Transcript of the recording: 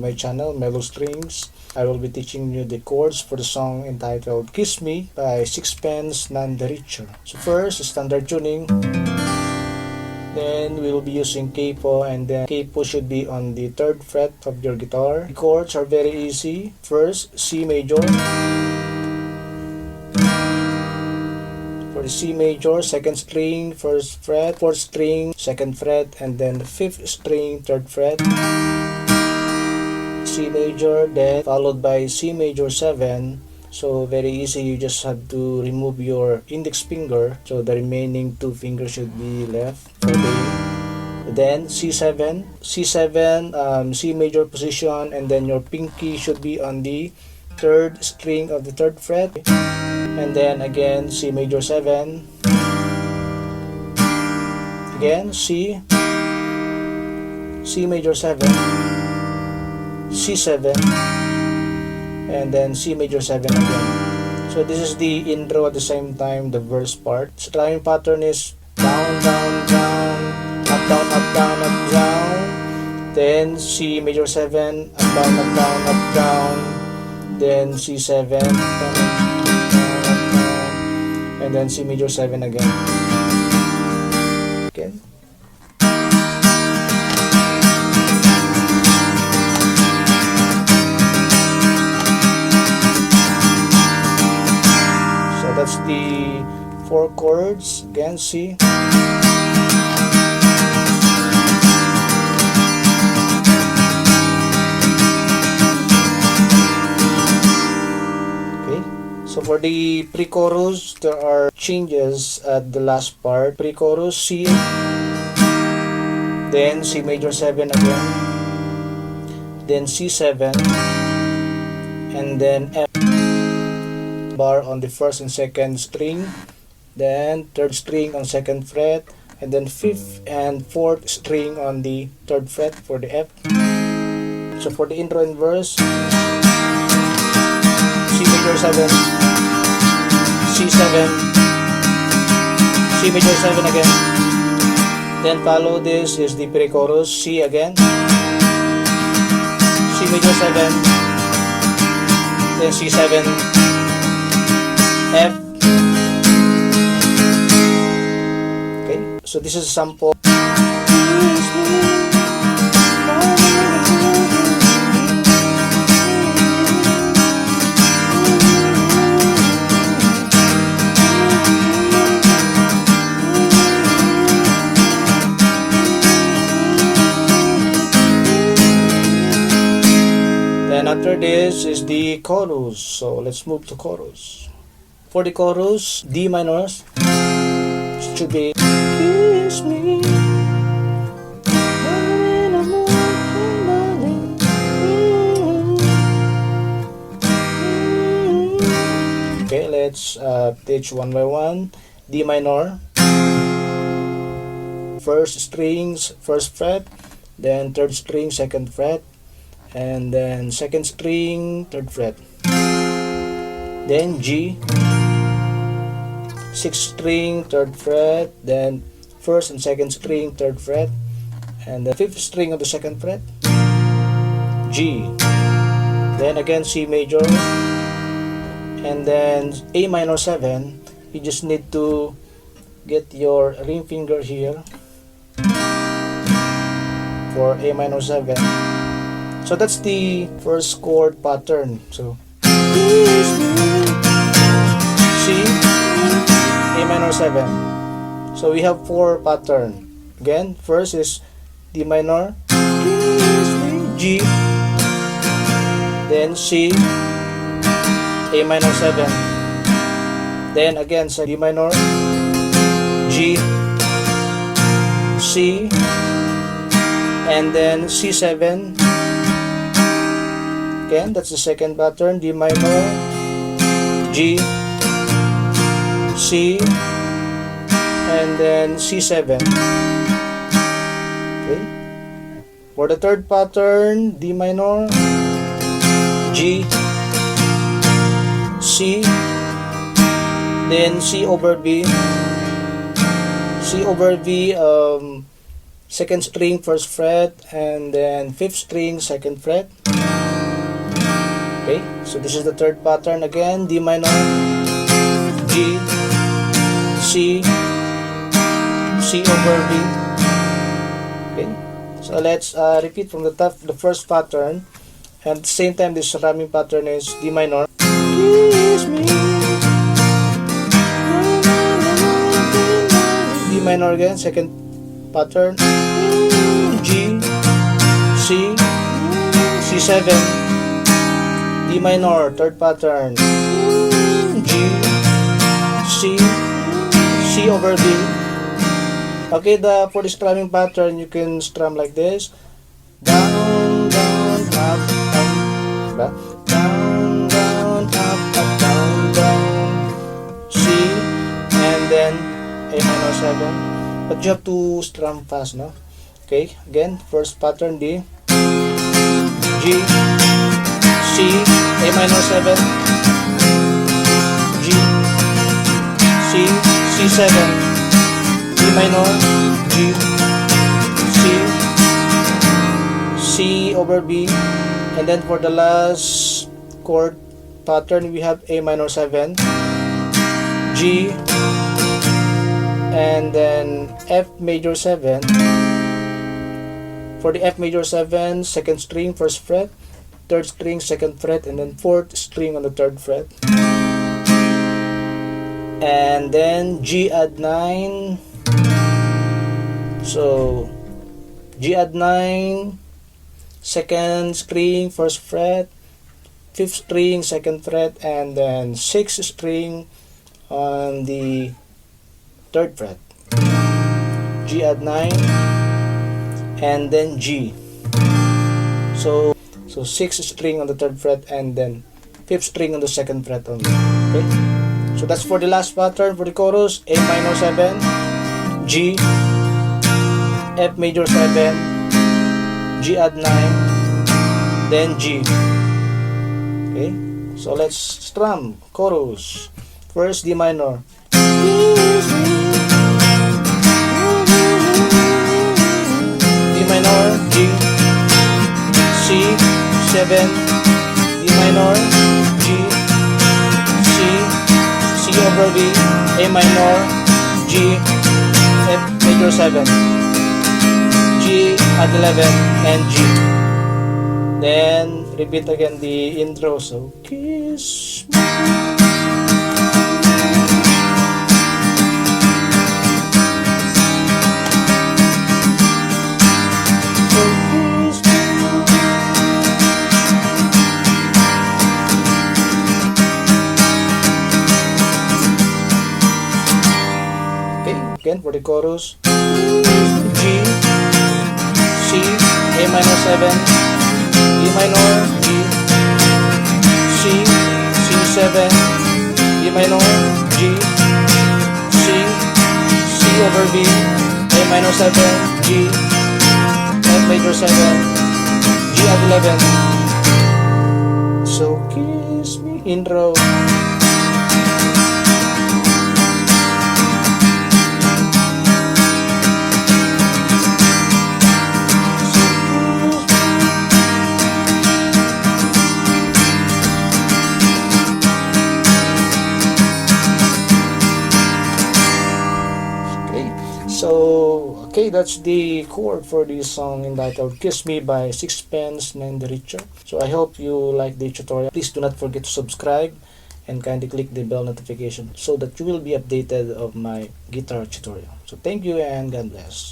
my channel, Mellowstrings. I will be teaching you the chords for the song entitled Kiss Me by Sixpence None the Richer. So first, standard tuning. Then we will be using Capo, and then Capo should be on the 3rd fret of your guitar. The chords are very easy. First, C major. For the C major, 2nd string, 1st fret, 4th string, 2nd fret, and then the 5th string, 3rd fret. C major, then followed by C major 7. So very easy, you just have to remove your index finger, so the remaining 2 fingers should be left for the. Then C7, C major position, and then your pinky should be on the 3rd string of the 3rd fret, and then again C major 7, again C major 7, C7, and then C major 7 again. So this is the intro, at the same time the verse part. Strumming pattern is down, down, down, up, down, up, down, up, down. Then C major 7, up, down, up, down, up, down. Then C7, down, up, down, up, down. And then C major 7 again. Okay. That's the 4 chords. Again, C. Okay. So for the pre-chorus, there are changes at the last part. Pre-chorus, C. Then C major 7 again. Then C7. And then F bar on the 1st and 2nd string, then 3rd string on 2nd fret, and then 5th and 4th string on the 3rd fret for the F. So for the intro and verse, C major 7, C7, C major 7 again. Then follow this is the pre-chorus, C again, C major 7, then C7, F. Okay, so this is a sample. Then after this is the chorus. So let's move to chorus. For the chorus, D minors should be Kiss me. Okay, let's teach one by one. D minor, 1st strings, 1st fret, then 3rd string, 2nd fret, and then 2nd string, 3rd fret. Then G, 6th string, 3rd fret, then 1st and 2nd string, 3rd fret, and the 5th string of the 2nd fret, G. Then again C major, and then A minor 7. You just need to get your ring finger here for A minor 7. So that's the first chord pattern. So C, A minor 7. So we have 4 pattern. Again, first is D minor, G, then C, A minor 7. Then again sa D minor, G, C, and then C7. Again, that's the second pattern. D minor, G, C, and then C7. Okay. For the third pattern, D minor, G, C, then C over B, C over B, second string, first fret, and then fifth string, second fret. Okay, so this is the third pattern again, D minor, G, C, C over B. Okay, so let's repeat from the top, the first pattern, and at the same time this strumming pattern is D minor, kiss me, D minor again, second pattern, G, C, C7, D minor, third pattern, G, C, C over B. Okay, for the strumming pattern, you can strum like this, down, down, up, up, diba? Down, down, up, down, down, C, and then A minor 7. But you have to strum fast, no? Okay, again, first pattern D, G, C, A minor 7, G, C, C7, D minor, G, C, C over B, and then for the last chord pattern we have A minor 7, G, and then F major 7. For the F major 7, second string, first fret, third string, second fret, and then fourth string on the third fret. And then G add 9. So G add 9, second string, first fret, fifth string, second fret, and then sixth string on the third fret. G add 9, and then G. So sixth string on the third fret, and then fifth string on the second fret only. Okay, so that's for the last pattern. For the chorus, A minor 7, G, F major 7, G add 9, then G. Okay, so let's strum chorus. First D minor, minor, G, C, 7, D minor, G, C, C over B, A minor, G, F major 7, G at 11, and G. Then repeat again the intro. So kiss me. Again for the chorus, G, C, A minor 7, D minor, G, C, C7, D minor, G, C, C over B, A minor 7, G, F major 7, G at 11. So kiss me, intro. So, okay, that's the chord for this song entitled Kiss Me by Sixpence None the Richer. So, I hope you like the tutorial. Please do not forget to subscribe and kindly click the bell notification so that you will be updated of my guitar tutorial. So, thank you and God bless.